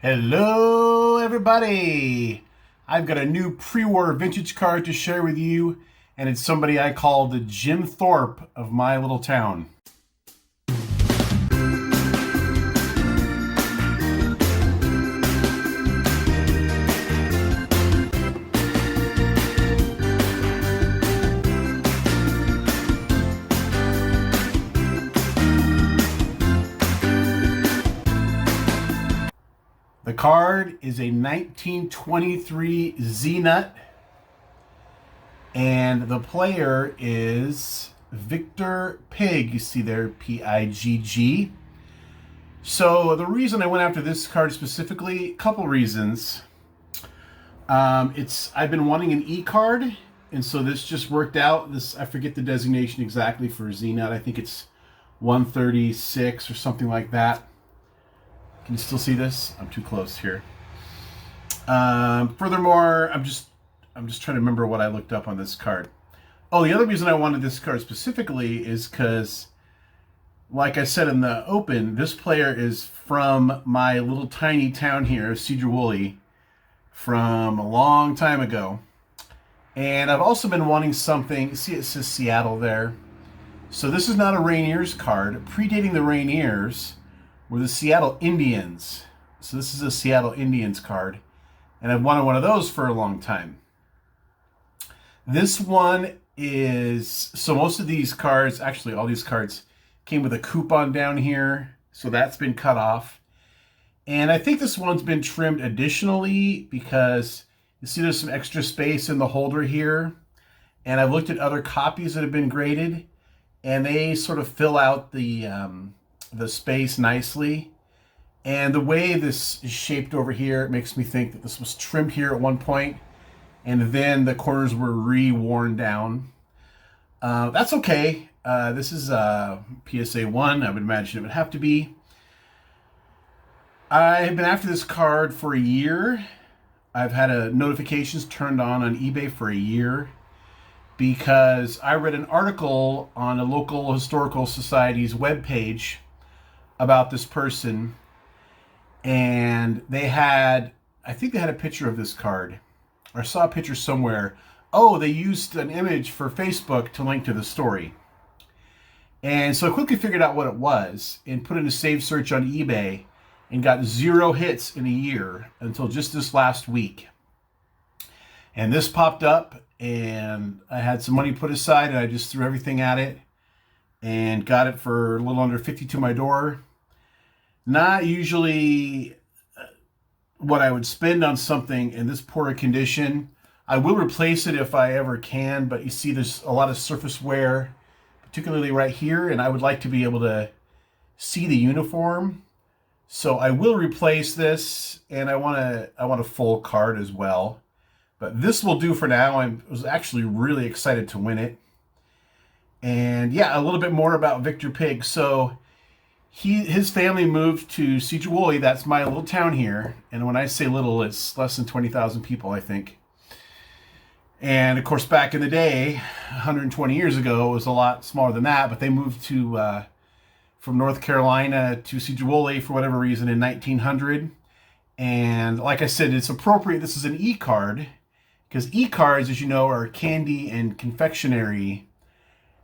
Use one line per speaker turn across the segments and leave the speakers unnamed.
Hello, everybody. I've got a new pre-war vintage card to share with you, and it's somebody I call the Jim Thorpe of my little town. The card is a 1923 Z-Nut, and the player is Victor Pig. You see there, P-I-G-G. So the reason I went after this card specifically, a couple reasons. I've been wanting an E card, and so this just worked out. I forget the designation exactly for Z-Nut. I think it's 136 or something like that. Can you still see this? I'm too close here. Furthermore, I'm just trying to remember what I looked up on this card. Oh, the other reason I wanted this card specifically is because, like I said in the open, this player is from my little tiny town here, Sedro-Woolley, from a long time ago. And I've also been wanting something. See, it says Seattle there. So this is not a Rainiers card. Predating the Rainiers were the Seattle Indians. So this is a Seattle Indians card. And I've wanted one of those for a long time. This one is, so most of these cards, actually all these cards, came with a coupon down here. So that's been cut off. And I think this one's been trimmed additionally because you see there's some extra space in the holder here. And I've looked at other copies that have been graded, and they sort of fill out the space nicely. And the way this is shaped over here, it makes me think that this was trimmed here at one point, and then the corners were re-worn down. That's okay. This is PSA 1, I would imagine it would have to be. I've been after this card for a year. I've had notifications turned on eBay for a year because I read an article on a local historical society's webpage about this person, and I think they had a picture of this card, or I saw a picture somewhere. Oh, they used an image for Facebook to link to the story. And so I quickly figured out what it was and put in a save search on eBay and got 0 hits in a year until just this last week. And this popped up, and I had some money put aside, and I just threw everything at it and got it for a little under 50 to my door. Not usually what I would spend on something in this poor condition. I will replace it if I ever can, but you see there's a lot of surface wear, particularly right here, and I would like to be able to see the uniform. So I will replace this, and I want a full card as well. But this will do for now. I was actually really excited to win it. And yeah, a little bit more about Victor Pig. So his family moved to Sedro-Woolley. That's my little town here. And when I say little, it's less than 20,000 people, I think. And of course, back in the day, 120 years ago, it was a lot smaller than that. But they moved from North Carolina to Sedro-Woolley for whatever reason in 1900. And like I said, it's appropriate. This is an E-card because E-cards, as you know, are candy and confectionery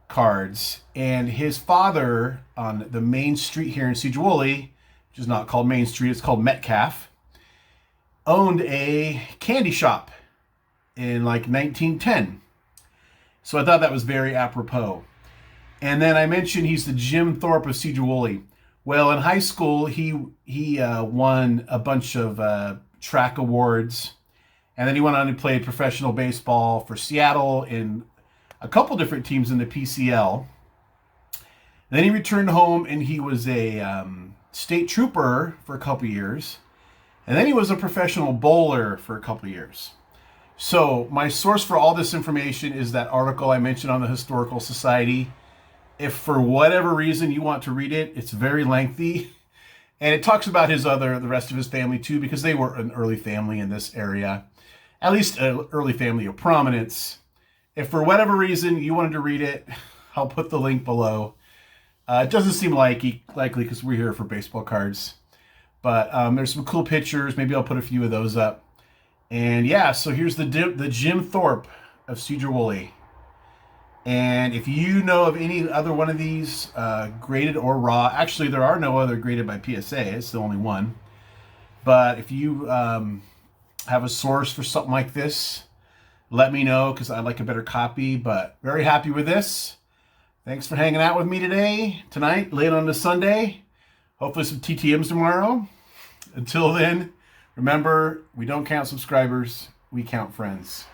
cards. And his father on the main street here in Sedro-Woolley, which is not called Main Street, it's called Metcalf, owned a candy shop in like 1910. So I thought that was very apropos. And then I mentioned he's the Jim Thorpe of Sedro-Woolley. Well, in high school, he won a bunch of track awards. And then he went on to play professional baseball for Seattle in a couple different teams in the PCL. And then he returned home, and he was a state trooper for a couple years. And then he was a professional bowler for a couple years. So my source for all this information is that article I mentioned on the Historical Society. If for whatever reason you want to read it, it's very lengthy. And it talks about the rest of his family too, because they were an early family in this area. At least an early family of prominence. If for whatever reason you wanted to read it, I'll put the link below. It doesn't seem likely because we're here for baseball cards. But there's some cool pictures. Maybe I'll put a few of those up. And yeah, so here's the Jim Thorpe of Cedar Woolley. And if you know of any other one of these, graded or raw, actually there are no other graded by PSA. It's the only one. But if you have a source for something like this, let me know, because I'd like a better copy. But very happy with this. Thanks for hanging out with me tonight, late on the Sunday. Hopefully some TTMs tomorrow. Until then, remember, we don't count subscribers, we count friends.